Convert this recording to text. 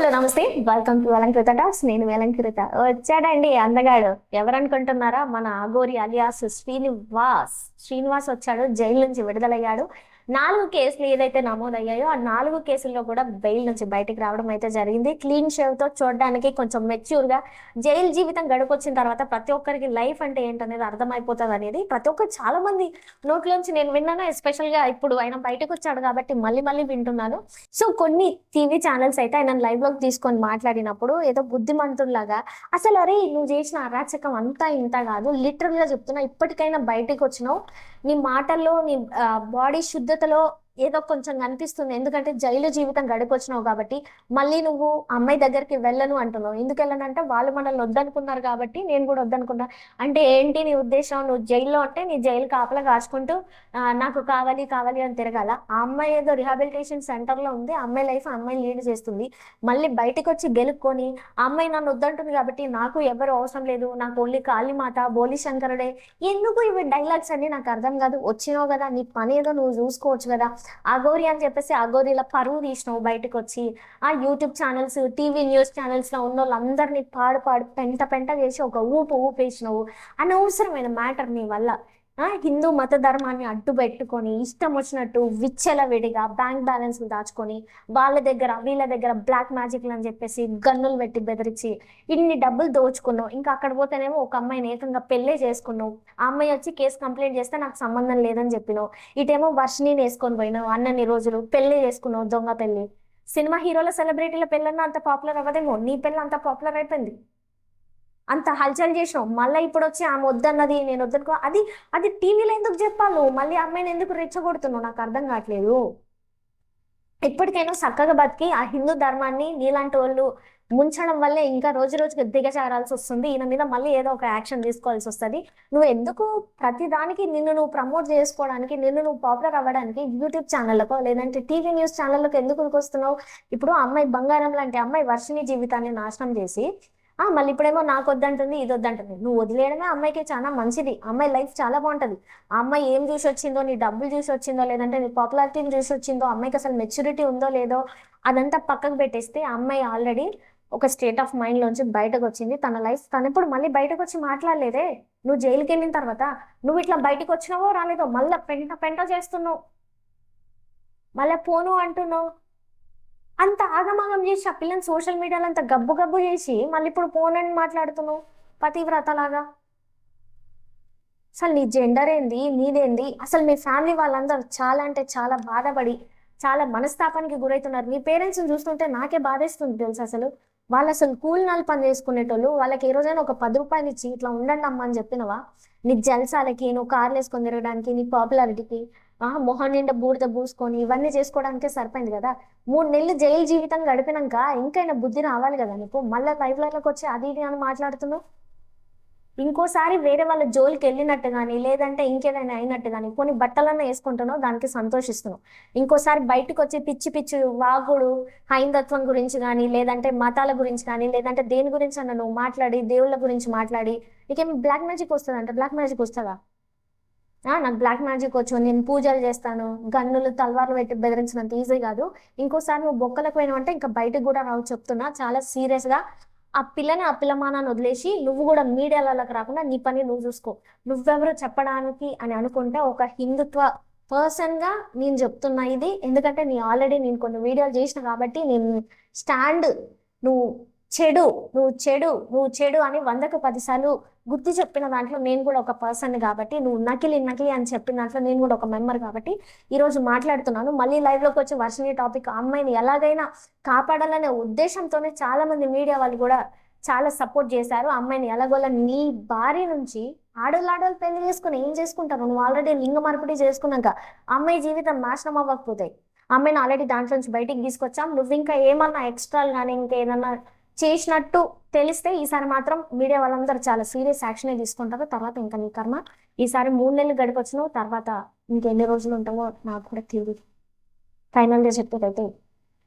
Hello నమస్తే, welcome to Alankrita talks. నేను అలంకృత. వచ్చాడండి అందగాడు. ఎవరనుకుంటున్నారా? మన అఘోరి అలియాస్ శ్రీనివాస్ వచ్చాడు. జైలు నుంచి విడుదలయ్యాడు. 4 కేసులు ఏదైతే నమోదయ్యాయో ఆ 4 కేసుల్లో కూడా బెయిల్ నుంచి బయటికి రావడం అయితే జరిగింది. క్లీన్ షేవ్ తో చూడడానికి కొంచెం మెచ్యూర్ గా జైలు జీవితం గడిపొచ్చిన తర్వాత ప్రతి ఒక్కరికి లైఫ్ అంటే ఏంటనేది అర్థమైపోతుంది అనేది ప్రతి ఒక్కరు చాలా మంది నోట్లోంచి నేను విన్నాను. ఎస్పెషల్ గా ఇప్పుడు ఆయన బయటకు వచ్చాడు కాబట్టి మళ్ళీ మళ్ళీ వింటున్నాను. సో కొన్ని టీవీ ఛానల్స్ అయితే ఆయన లైవ్ లోకి తీసుకొని మాట్లాడినప్పుడు ఏదో బుద్ధిమంతుల్లాగా అసలు అరే నువ్వు చేసిన అరాచకం అంతా ఇంత కాదు, లిటరల్ గా చెప్తున్నా, ఇప్పటికైనా బయటకు వచ్చినావు, నీ మాటల్లో నీ బాడీ శుద్ధతలో ఏదో కొంచెం కనిపిస్తుంది. ఎందుకంటే జైలు జీవితం గడిపొచ్చినావు కాబట్టి మళ్ళీ నువ్వు అమ్మాయి దగ్గరికి వెళ్ళను అంటున్నావు. ఎందుకు వెళ్ళనంటే వాళ్ళు మనల్ని వద్దనుకున్నారు కాబట్టి నేను కూడా వద్దనుకున్నా. అంటే ఏంటి నీ ఉద్దేశం? నువ్వు జైల్లో అంటే నీ జైలు కాపలా కాచుకుంటూ నాకు కావాలి కావాలి అని తిరగాల? ఆ అమ్మాయి ఏదో రిహాబిలిటేషన్ సెంటర్ లో ఉంది, అమ్మాయి లైఫ్ అమ్మాయి లీడ్ చేస్తుంది. మళ్ళీ బయటకు వచ్చి గెలుక్కొని ఆ అమ్మాయి నన్ను వద్దంటుంది కాబట్టి నాకు ఎవరు అవసరం లేదు, నాకు ఓన్లీ కాళీమాత బోలి శంకరుడే. ఎందుకు ఇవి డైలాగ్స్ అన్ని నాకు అర్థం కాదు. వచ్చినావు కదా, నీ పని ఏదో నువ్వు చూసుకోవచ్చు కదా. అఘోరి అని చెప్పేసి అఘోరిలా పరువు తీసినావు బయటకు వచ్చి. ఆ YouTube channels, TV news channels లో ఉన్న వాళ్ళందరినీ పాడు పెంట చేసి ఒక ఊపేసినావు. అనవసరమైన మ్యాటర్ నీ వల్ల. హిందూ మత ధర్మాన్ని అడ్డు పెట్టుకొని ఇష్టం వచ్చినట్టు విచ్చలవిడిగా బ్యాంక్ బ్యాలెన్స్ దాచుకొని వాళ్ళ దగ్గర వీళ్ళ దగ్గర బ్లాక్ మ్యాజిక్లు అని చెప్పేసి గన్నులు పెట్టి బెదిరించి ఇన్ని డబ్బులు దోచుకున్నావు. ఇంకా అక్కడ పోతేనేమో ఒక అమ్మాయిని ఏకంగా పెళ్ళే చేసుకున్నావు. ఆ అమ్మాయి వచ్చి కేసు కంప్లైంట్ చేస్తే నాకు సంబంధం లేదని చెప్పినావు. ఇటేమో వర్షిని వేసుకొని పోయినావు. అన్నన్ని రోజులు పెళ్లి చేసుకున్నావు, దొంగ పెళ్లి. సినిమా హీరోల సెలబ్రిటీల పెళ్ళన్నా అంత పాపులర్ అవ్వదేమో, నీ పెళ్ళి అంత పాపులర్ అయిపోయింది. అంత హల్చల్ చేసినావు. మళ్ళీ ఇప్పుడు వచ్చి ఆమె వద్దన్నది నేను వద్దనుకో. అది టీవీలో ఎందుకు చెప్పాలి? మళ్ళీ అమ్మాయిని ఎందుకు రెచ్చగొడుతున్నావు? నాకు అర్థం కావట్లేదు. ఇప్పటికైనా చక్కగా బతికి ఆ హిందూ ధర్మాన్ని నీలాంటి వాళ్ళు ముంచడం వల్లే ఇంకా రోజు రోజుకి దిగజారాల్సి వస్తుంది. ఈయన మీద మళ్ళీ ఏదో ఒక యాక్షన్ తీసుకోవాల్సి వస్తుంది. నువ్వు ఎందుకు ప్రతి దానికి నిన్ను నువ్వు ప్రమోట్ చేసుకోవడానికి, నిన్ను నువ్వు పాపులర్ అవ్వడానికి యూట్యూబ్ ఛానళ్ళకో లేదంటే టీవీ న్యూస్ ఛానళ్ళకు ఎందుకు వస్తున్నావు? ఇప్పుడు అమ్మాయి బంగారం లాంటి అమ్మాయి వర్షిని జీవితాన్ని నాశనం చేసి మళ్ళీ ఇప్పుడేమో నాకు వద్దంటుంది, ఇది వద్దంటుంది. నువ్వు వదిలేయడమే అమ్మాయికి చాలా మంచిది. అమ్మాయి లైఫ్ చాలా బాగుంటుంది. ఆ అమ్మాయి ఏం చూసి వచ్చిందో, నీ డబ్బులు చూసి వచ్చిందో లేదంటే నీ పాపులారిటీని చూసి వచ్చిందో, అమ్మాయికి అసలు మెచ్యూరిటీ ఉందో లేదో అదంతా పక్కకు పెట్టేస్తే ఆ అమ్మాయి ఆల్రెడీ ఒక స్టేట్ ఆఫ్ మైండ్ లోంచి బయటకు వచ్చింది. తన లైఫ్ తను ఇప్పుడు మళ్ళీ బయటకు వచ్చి మాట్లాడలేదే. నువ్వు జైలుకి వెళ్ళిన తర్వాత నువ్వు ఇట్లా బయటకు వచ్చినావో రాలేదో మళ్ళీ పెంట చేస్తున్నావు, మళ్ళీ పోను అంటున్నావు. అంత ఆగమాగం చేసి ఆ పిల్లని సోషల్ మీడియాలో అంత గబ్బు చేసి మళ్ళీ ఇప్పుడు పోనని మాట్లాడుతున్నావు పతివ్రతలాగా. అసలు నీ జెండర్ ఏంది, నీదేంది? అసలు మీ ఫ్యామిలీ వాళ్ళందరూ చాలా అంటే చాలా బాధపడి చాలా మనస్తాపానికి గురవుతున్నారు. నీ పేరెంట్స్ని చూస్తుంటే నాకే బాధేస్తుంది తెలుసు. అసలు వాళ్ళు అసలు కూలినాలు పని చేసుకునేటోళ్ళు. వాళ్ళకి ఏ రోజైనా ఒక 10 రూపాయలు ఇచ్చి ఇట్లా ఉండండి అమ్మ అని చెప్పినవా? నీ జల్సాలకి, నువ్వు కార్లు వేసుకొని తిరగడానికి, నీ పాపులారిటీకి మొహం నిండా బూడిద పూసుకొని ఇవన్నీ చేసుకోవడానికే సరిపోయింది కదా. 3 నెలలు జైలు జీవితం గడిపినాక ఇంకైనా బుద్ధి రావాలి కదా నీకు. మళ్ళీ లైఫ్ లైన్లోకి వచ్చి అది ఇది అని మాట్లాడుతున్నావు. ఇంకోసారి వేరే వాళ్ళ జోలికి వెళ్ళినట్టు కానీ లేదంటే ఇంకేదైనా అయినట్టు కానీ కొన్ని బట్టలన్నా వేసుకుంటున్నావు, దానికి సంతోషిస్తున్నావు. ఇంకోసారి బయటకు వచ్చి పిచ్చి వాగుడు హైందత్వం గురించి కానీ లేదంటే మతాల గురించి కానీ లేదంటే దేని గురించి అన్న నువ్వు మాట్లాడి దేవుళ్ళ గురించి మాట్లాడి నీకేమి బ్లాక్ మ్యాజిక్ వస్తుందంటే బ్లాక్ మ్యాజిక్ వస్తుందా? నాకు బ్లాక్ మ్యాజిక్ వచ్చు, నేను పూజలు చేస్తాను, గన్నులు తల్వార్లు పెట్టి బెదిరించినంత ఈజీ కాదు. ఇంకోసారి నువ్వు బొక్కలకు పోయినావంటే ఇంకా బయటకు కూడా రావు చెప్తున్నా చాలా సీరియస్ గా. ఆ పిల్లమానాన్ని వదిలేసి నువ్వు కూడా మీడియాలలోకి రాకుండా నీ పని నువ్వు చూసుకో. నువ్వెవరు చెప్పడానికి అని అనుకుంటే ఒక హిందుత్వ పర్సన్ గా నేను చెప్తున్నా ఇది. ఎందుకంటే ఆల్రెడీ నేను కొన్ని వీడియోలు చేసిన కాబట్టి నేను స్టాండ్ నువ్వు చెడు అని 100కు 10 సార్లు గుర్తు చెప్పిన దాంట్లో నేను కూడా ఒక పర్సన్ కాబట్టి, నువ్వు నకిలీ అని చెప్పిన దాంట్లో నేను కూడా ఒక మెంబర్ కాబట్టి ఈరోజు మాట్లాడుతున్నాను. మళ్ళీ లైవ్ లోకి వచ్చి వర్షిని టాపిక్ అమ్మాయిని ఎలాగైనా కాపాడాలనే ఉద్దేశంతోనే చాలా మంది మీడియా వాళ్ళు కూడా చాలా సపోర్ట్ చేశారు. అమ్మాయిని ఎలాగోలా నీ భార్య నుంచి ఆడోళ్ళు పెళ్లి చేసుకుని ఏం చేసుకుంటారు? నువ్వు ఆల్రెడీ లింగ మార్పిడి చేసుకున్నాక అమ్మాయి జీవితం నాశనం అవ్వకపోతాయి. అమ్మాయిని ఆల్రెడీ దాంట్లో నుంచి బయటికి తీసుకొచ్చాం. నువ్వు ఇంకా ఏమన్నా ఎక్స్ట్రాలు కానీ ఇంకేదన్నా చేసినట్టు తెలిస్తే ఈసారి మాత్రం మీడియా వాళ్ళందరూ చాలా సీరియస్ యాక్షనే తీసుకుంటారు. తర్వాత ఇంకా నీ కర్మ. ఈసారి 3 నెలలు గడిపొచ్చినావు, తర్వాత ఇంకెన్ని రోజులు ఉంటావో నాకు కూడా తెలియదు. ఫైనల్గా చెప్పేదైతే